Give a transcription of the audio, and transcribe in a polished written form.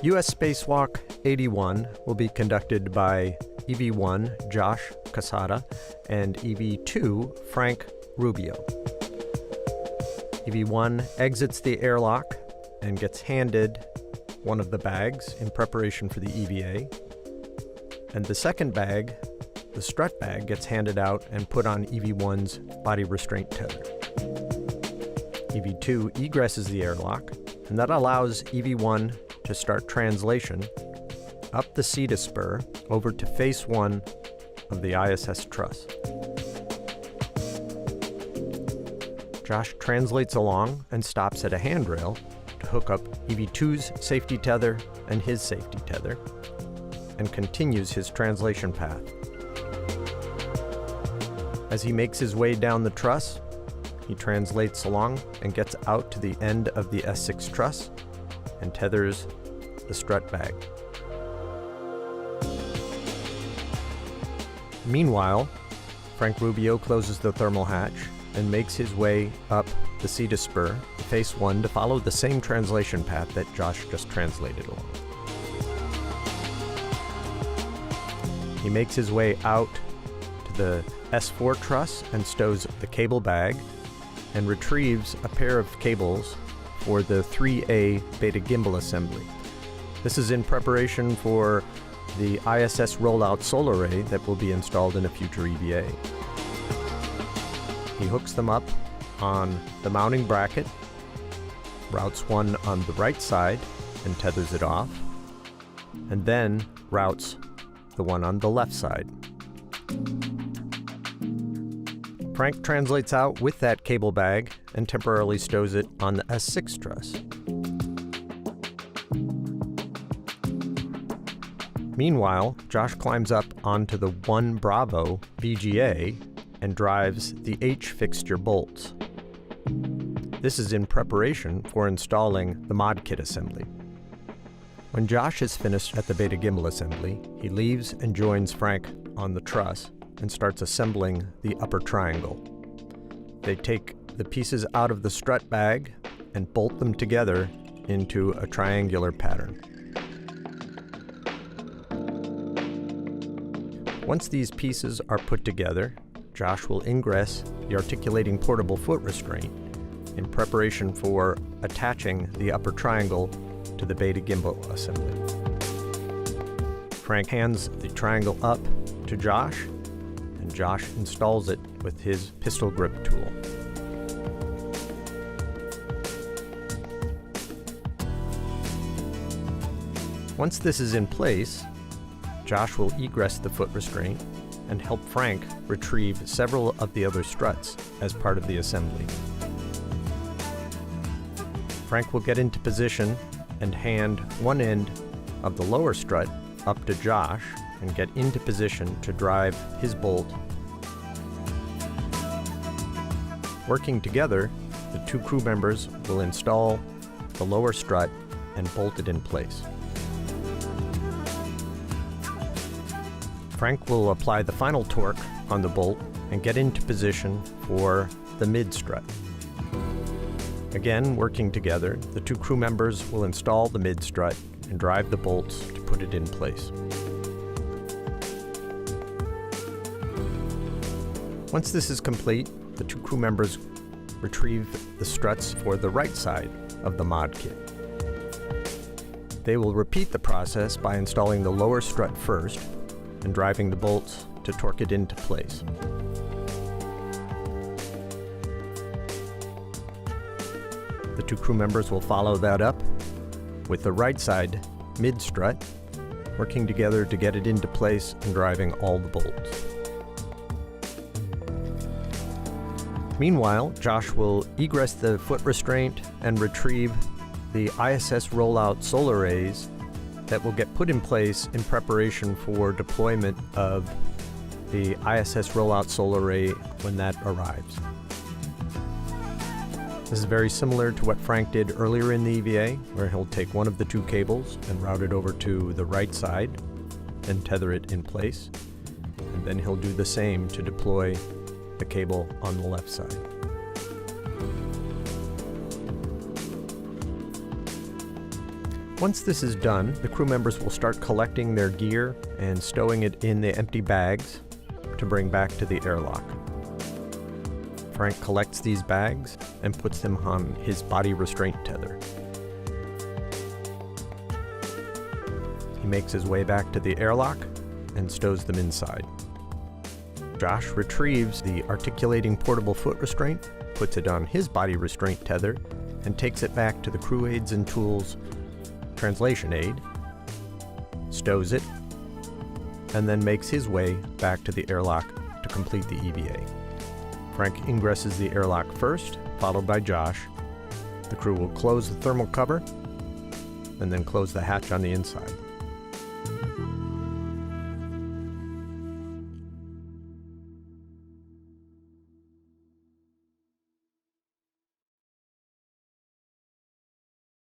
U.S. Spacewalk 81 will be conducted by EV1 Josh Cassada and EV2 Frank Rubio. EV1 exits the airlock and gets handed one of the bags in preparation for the EVA. And the second bag, the strut bag, gets handed out and put on EV1's body restraint tether. EV2 egresses the airlock, and that allows EV1 to start translation up the CETA spur over to face 1 of the ISS truss. Josh translates along and stops at a handrail to hook up EV2's safety tether and his safety tether, and continues his translation path. As he makes his way down the truss, he translates along and gets out to the end of the S6 truss and tethers the strut bag. Meanwhile, Frank Rubio closes the thermal hatch and makes his way up the CETA spur to face 1 to follow the same translation path that Josh just translated along. He makes his way out to the S4 truss and stows the cable bag and retrieves a pair of cables for the 3A beta gimbal assembly. This is in preparation for the ISS Rollout Solar Array that will be installed in a future EVA. He hooks them up on the mounting bracket, routes one on the right side and tethers it off, and then routes the one on the left side. Frank translates out with that cable bag and temporarily stows it on the S6 truss. Meanwhile, Josh climbs up onto the 1 Bravo VGA and drives the H fixture bolts. This is in preparation for installing the mod kit assembly. When Josh is finished at the beta gimbal assembly, he leaves and joins Frank on the truss and starts assembling the upper triangle. They take the pieces out of the strut bag and bolt them together into a triangular pattern. Once these pieces are put together, Josh will ingress the articulating portable foot restraint in preparation for attaching the upper triangle to the beta gimbal assembly. Frank hands the triangle up to Josh, and Josh installs it with his pistol grip tool. Once this is in place, Josh will egress the foot restraint and help Frank retrieve several of the other struts as part of the assembly. Frank will get into position and hand one end of the lower strut up to Josh and get into position to drive his bolt. Working together, the 2 crew members will install the lower strut and bolt it in place. Frank will apply the final torque on the bolt and get into position for the mid strut. Again, working together, the 2 crew members will install the mid strut and drive the bolts to put it in place. Once this is complete, the 2 crew members retrieve the struts for the right side of the mod kit. They will repeat the process by installing the lower strut first and driving the bolts to torque it into place. The 2 crew members will follow that up with the right side mid strut, working together to get it into place and driving all the bolts. Meanwhile, Josh will egress the foot restraint and retrieve the ISS Rollout Solar Arrays that will get put in place in preparation for deployment of the ISS Rollout Solar Array when that arrives. This is very similar to what Frank did earlier in the EVA, where he'll take one of the 2 cables and route it over to the right side and tether it in place. And then he'll do the same to deploy the cable on the left side. Once this is done, the crew members will start collecting their gear and stowing it in the empty bags to bring back to the airlock. Frank collects these bags and puts them on his body restraint tether. He makes his way back to the airlock and stows them inside. Josh retrieves the articulating portable foot restraint, puts it on his body restraint tether, and takes it back to the crew aids and tools translation aid, stows it, and then makes his way back to the airlock to complete the EVA. Frank ingresses the airlock first, followed by Josh. The crew will close the thermal cover and then close the hatch on the inside.